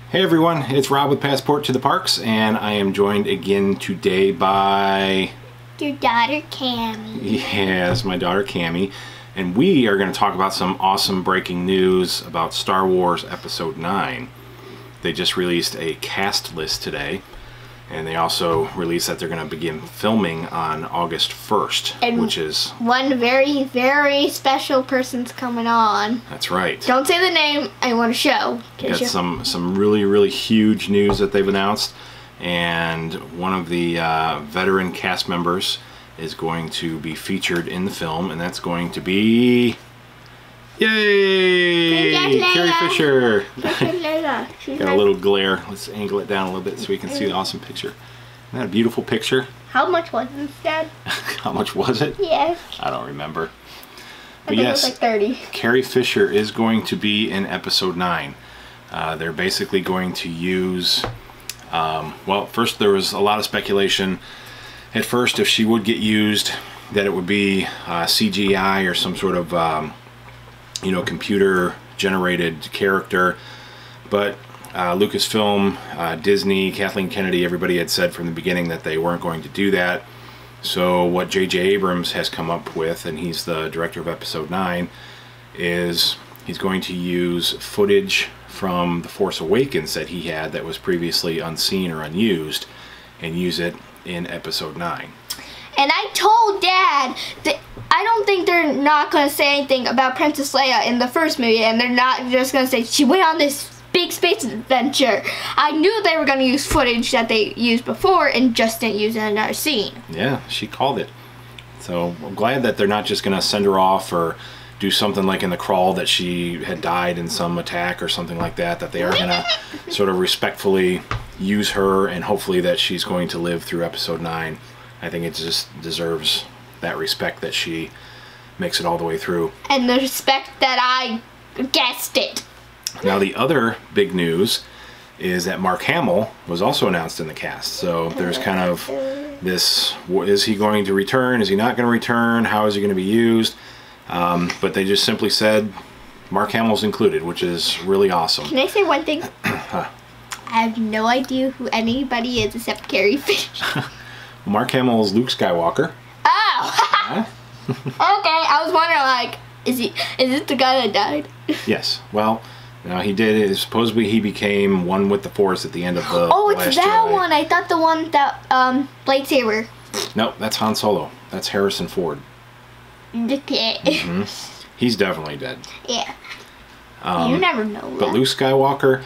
Hey everyone, it's Rob with Passport to the Parks, and I am joined again today by... your daughter, Cammy. Yes, my daughter, Cammy. And we are going to talk about some awesome breaking news about Star Wars Episode 9. They just released a cast list today, and they also released that they're going to begin filming on August 1st, And which is... one very, very special person's coming on. That's right. Don't say the name, I want to show. Got some really, really huge news that they've announced, and one of the veteran cast members is going to be featured in the film, and that's going to be... Yay! Carrie Fisher! Got a little glare. Let's angle it down a little bit so we can see the awesome picture. Isn't that a beautiful picture? How much was this, Dad? How much was it? Yes. I don't remember. But I think yes, it was like 30. Carrie Fisher is going to be in Episode 9. They're basically going to use... well, first there was a lot of speculation at first if she would get used, that it would be CGI or some sort of... you know, computer generated character, but Lucasfilm, Disney, Kathleen Kennedy, everybody had said from the beginning that they weren't going to do that. So what J.J. Abrams has come up with, and he's the director of Episode 9, is he's going to use footage from The Force Awakens that he had that was previously unseen or unused, and use it in Episode 9. And I told Dad that I don't think they're not going to say anything about Princess Leia in the first movie, and they're not just going to say she went on this big space adventure. I knew they were going to use footage that they used before and just didn't use it in another scene. Yeah, she called it. So I'm glad that they're not just going to send her off or do something like in the crawl that she had died in some attack or something like that, that they are going to sort of respectfully use her, and hopefully that she's going to live through Episode 9. I think it just deserves that respect that she makes it all the way through. And the respect that I guessed it. Now the other big news is that Mark Hamill was also announced in the cast. So there's kind of this, is he going to return? Is he not going to return? How is he going to be used? But they just simply said Mark Hamill's included, which is really awesome. Can I say one thing? I have no idea who anybody is except Carrie Fisher. Mark Hamill is Luke Skywalker. Oh! Okay, I was wondering, like, is this the guy that died? Yes. Well, he did. Supposedly he became one with the Force at the end of the Oh, it's Last that Jedi. one. I thought the one that, lightsaber. Nope, that's Han Solo. That's Harrison Ford. Okay. He's definitely dead. Yeah. You never know. But Luke Skywalker,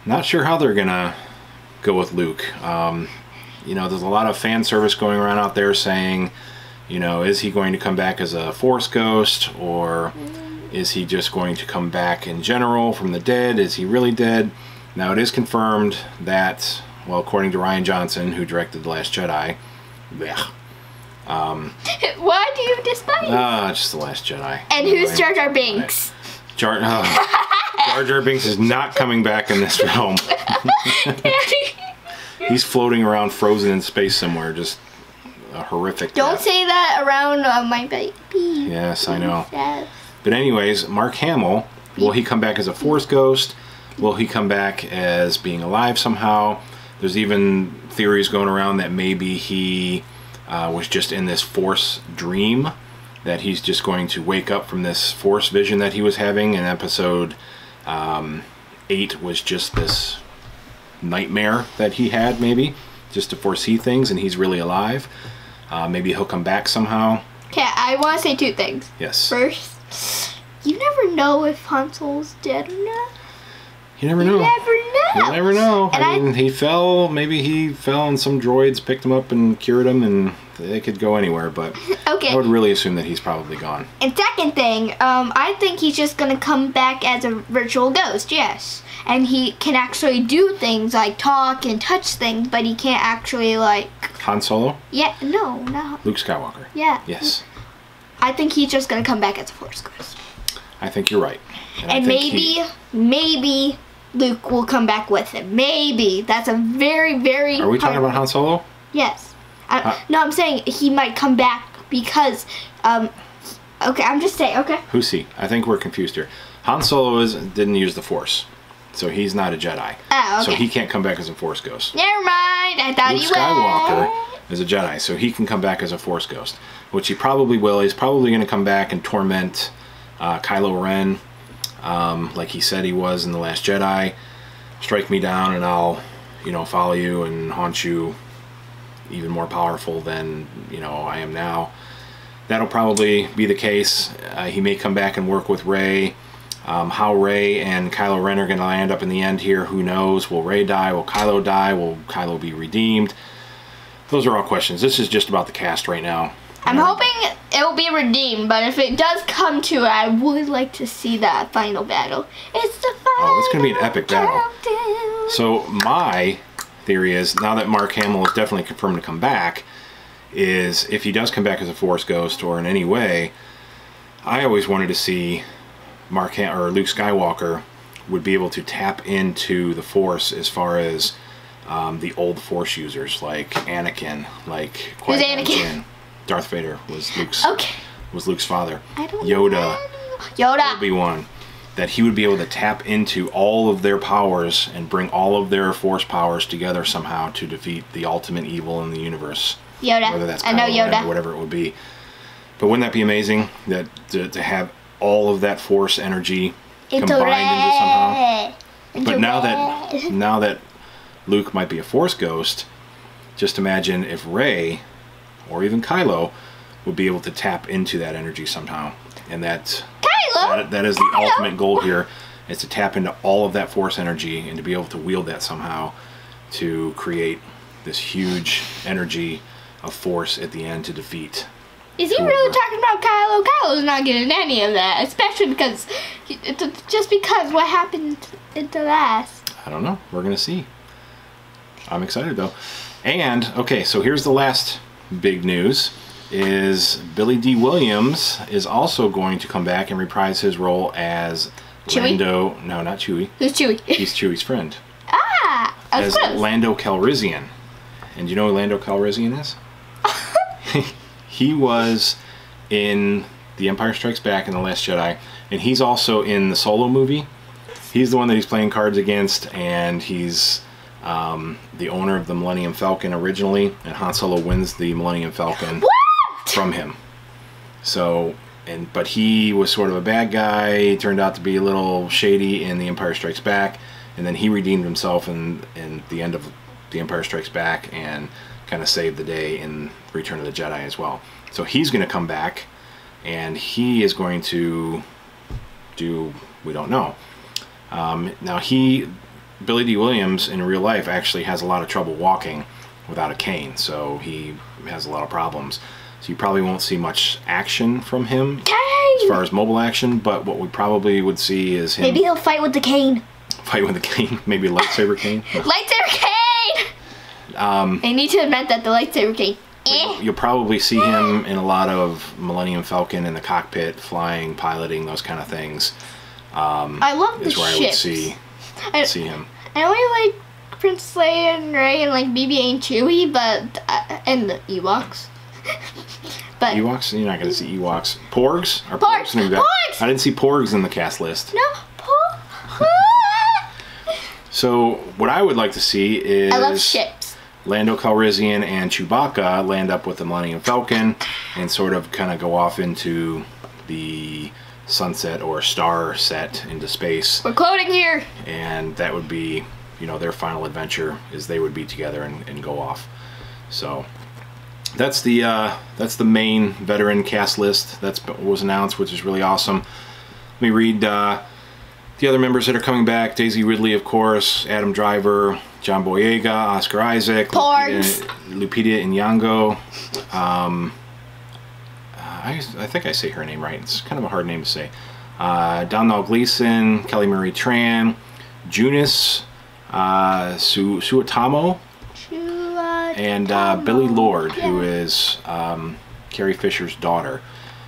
not sure how they're gonna go with Luke. You know, there's a lot of fan service going around out there saying, you know, is he going to come back as a Force ghost, or is he just going to come back in general from the dead? Is he really dead? Now, it is confirmed that, well, according to Rian Johnson, who directed The Last Jedi, why do you despise? just The Last Jedi. And who's Jar Jar Binks? Jar Jar Binks is not coming back in this film. He's floating around frozen in space somewhere, just a horrific Don't death. say that around my baby. Yes, I know. Yes. But anyways, Mark Hamill, will he come back as a Force ghost? Will he come back as being alive somehow? There's even theories going around that maybe he was just in this Force dream, that he's just going to wake up from this Force vision that he was having, and Episode 8 was just this nightmare that he had, maybe just to foresee things, and he's really alive. Maybe he'll come back somehow. Okay, I want to say two things. Yes. First, you never know if Han Solo's dead or not. You never know. You never know. You never know. And I mean, he fell. Maybe he fell, and some droids picked him up and cured him, and they could go anywhere. But okay. I would really assume that he's probably gone. And second thing, I think he's just gonna come back as a virtual ghost. Yes. And he can actually do things like talk and touch things, but he can't actually, like... Han Solo? Yeah, no, not... Luke Skywalker. Yeah. Yes. I think he's just going to come back as a Force ghost. I think you're right. And maybe Luke will come back with him. Maybe. That's a very, very... Are we talking about Han Solo? Yes. No, I'm saying he might come back because... okay, I'm just saying, okay? Who's he? I think we're confused here. Han Solo didn't use the Force. So he's not a Jedi. Oh, okay. So he can't come back as a Force ghost. Never mind. I thought Luke he Skywalker is a Jedi, so he can come back as a Force ghost, which he probably will. He's probably going to come back and torment Kylo Ren, like he said he was in The Last Jedi. Strike me down and I'll, follow you and haunt you, even more powerful than, I am now. That'll probably be the case. He may come back and work with Rey. How Rey and Kylo Ren are going to land up in the end here, who knows? Will Rey die? Will Kylo die? Will Kylo be redeemed? Those are all questions. This is just about the cast right now. I'm hoping it will be redeemed, but if it does come to it, I would like to see that final battle. It's the final Oh, it's going to be an epic battle. countdown. So my theory is, now that Mark Hamill is definitely confirmed to come back, is if he does come back as a Force ghost or in any way, I always wanted to see Luke Skywalker would be able to tap into the Force as far as the old Force users like Anakin, like Who's Anakin? Darth Vader was Luke's father. I don't Yoda, Yoda. Obi-Wan, that he would be able to tap into all of their powers and bring all of their Force powers together somehow to defeat the ultimate evil in the universe. Yoda. Whether that's I know Kylo Ren Yoda. or whatever it would be. But wouldn't that be amazing that to have all of that Force energy combined into somehow? But now that Luke might be a Force ghost, just imagine if Rey or even Kylo would be able to tap into that energy somehow, and that is the ultimate goal here, is to tap into all of that Force energy and to be able to wield that somehow to create this huge energy of Force at the end to defeat. Is he really talking about Kylo? Kylo's not getting any of that, especially because what happened in the last. I don't know. We're gonna see. I'm excited though. And okay, so here's the last big news: is Billy Dee Williams is also going to come back and reprise his role as Chewie? Lando. No, not Chewie. Who's Chewie? He's Chewie's friend. Ah, As close. Lando Calrissian. And you know who Lando Calrissian is? He was in The Empire Strikes Back and The Last Jedi, and he's also in the Solo movie. He's the one that he's playing cards against, and he's the owner of the Millennium Falcon originally, and Han Solo wins the Millennium Falcon from him. So, but he was sort of a bad guy. He turned out to be a little shady in The Empire Strikes Back, and then he redeemed himself in the end of The Empire Strikes Back and kind of saved the day in Return of the Jedi as well. So he's going to come back, and he is going to do, we don't know. Now Billy Dee Williams in real life actually has a lot of trouble walking without a cane, so he has a lot of problems. So you probably won't see much action from him as far as mobile action, but what we probably would see is him... Maybe he'll fight with the cane. Fight with a cane? Maybe a lightsaber cane? Lightsaber cane! They need to invent that, the lightsaber cane. You'll probably see him in a lot of Millennium Falcon in the cockpit, flying, piloting, those kind of things. I love the is where ships. I would see him. I only like Princess Leia and Rey and like BB-8 and Chewie, but and the Ewoks. But Ewoks? You're not going to see Ewoks. Porgs? Are Porgs! gonna be back? Porgs! I didn't see Porgs in the cast list. no, So what I would like to see is I love ships. Lando Calrissian and Chewbacca land up with the Millennium Falcon and sort of kind of go off into the sunset or star set into space. We're quoting here. And that would be, their final adventure, is they would be together and go off. So that's the main veteran cast list that was announced, which is really awesome. Let me read the other members that are coming back: Daisy Ridley, of course, Adam Driver, John Boyega, Oscar Isaac, Lupita Nyong'o. I think I say her name right. It's kind of a hard name to say. Domhnall Gleeson, Kelly Marie Tran, Junice Suotamo, and Billy Lord, who is Carrie Fisher's daughter.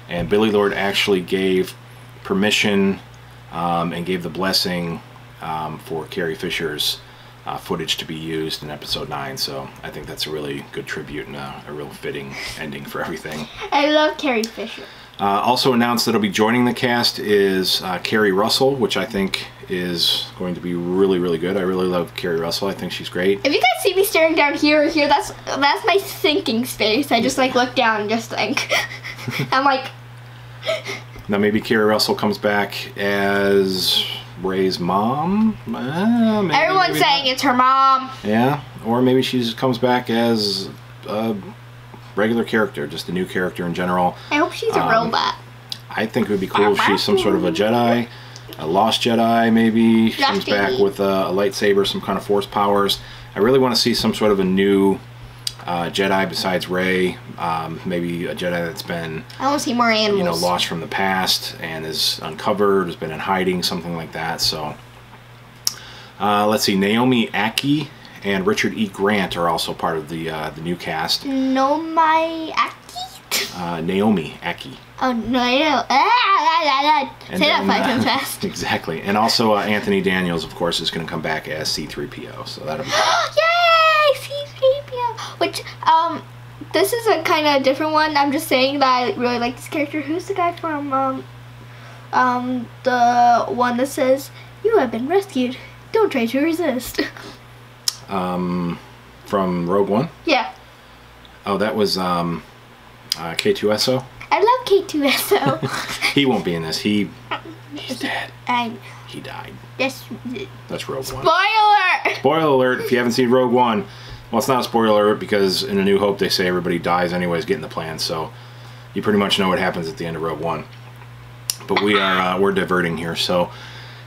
And Billy Lord actually gave permission and gave the blessing for Carrie Fisher's footage to be used in episode 9, so I think that's a really good tribute and a real fitting ending for everything. I love Carrie Fisher. Also announced that'll be joining the cast is Keri Russell, which I think is going to be really, really good. I really love Keri Russell. I think she's great. If you guys see me staring down here or here, that's my thinking space. I just like look down and just think. I'm like. Now maybe Keri Russell comes back as Rey's mom. Everyone's saying it's her mom. Yeah, or maybe she comes back as a regular character, just a new character in general. I hope she's a robot. I think it would be cool if she's some sort of a Jedi, a lost Jedi maybe. She comes back with a lightsaber, some kind of force powers. I really want to see some sort of a new Jedi besides Rey. Maybe a Jedi that's been, I want to see more animals. You know, lost from the past and is uncovered, has been in hiding, something like that. So let's see, Naomi Ackie and Richard E. Grant are also part of the new cast. Naomi Ackie? Naomi Ackie. Oh, no, say that 5 times fast. Exactly. And also Anthony Daniels, of course, is going to come back as C-3PO. So that'll be Yay! C-3PO! Which, this is a kind of different one. I'm just saying that I really like this character. Who's the guy from, the one that says, "You have been rescued. Don't try to resist." From Rogue One? Yeah. Oh, that was, K2SO? I love K2SO. He won't be in this. He's dead. He died. Yes. That's Rogue One. Spoiler! Spoiler alert, if you haven't seen Rogue One. Well, it's not a spoiler alert because in A New Hope they say everybody dies anyways getting the plan, so you pretty much know what happens at the end of Rogue One. But we're diverting here, so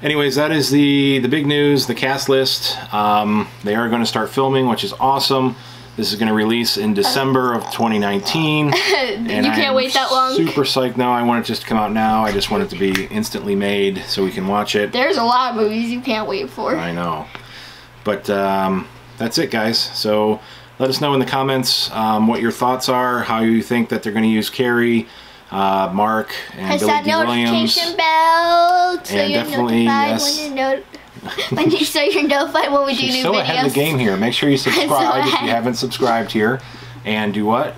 anyways, that is the big news, the cast list. They are going to start filming, which is awesome. This is going to release in December of 2019. And you can't wait that long? Super psyched now. I want it just to come out now. I just want it to be instantly made so we can watch it. There's a lot of movies you can't wait for. I know. But that's it, guys. So let us know in the comments what your thoughts are, how you think that they're going to use Carrie, Mark, and Billy Dee Williams. Press that notification bell so and you're definitely, notified yes. when you're so you're notified when we do new videos. She's so ahead of the game here. Make sure you subscribe if you haven't subscribed here. And do what?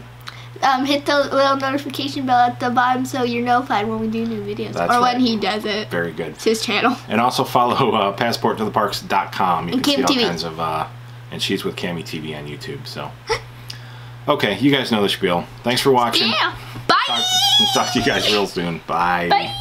Hit the little notification bell at the bottom so you're notified when we do new videos. That's or right. when he does it. Very good. It's his channel. And also follow passporttotheparks.com. You and can see all TV. kinds of, and she's with Cami TV on YouTube. So, okay, you guys know the spiel. Thanks for watching. Yeah. Bye. Talk to you guys real soon. Bye. Bye.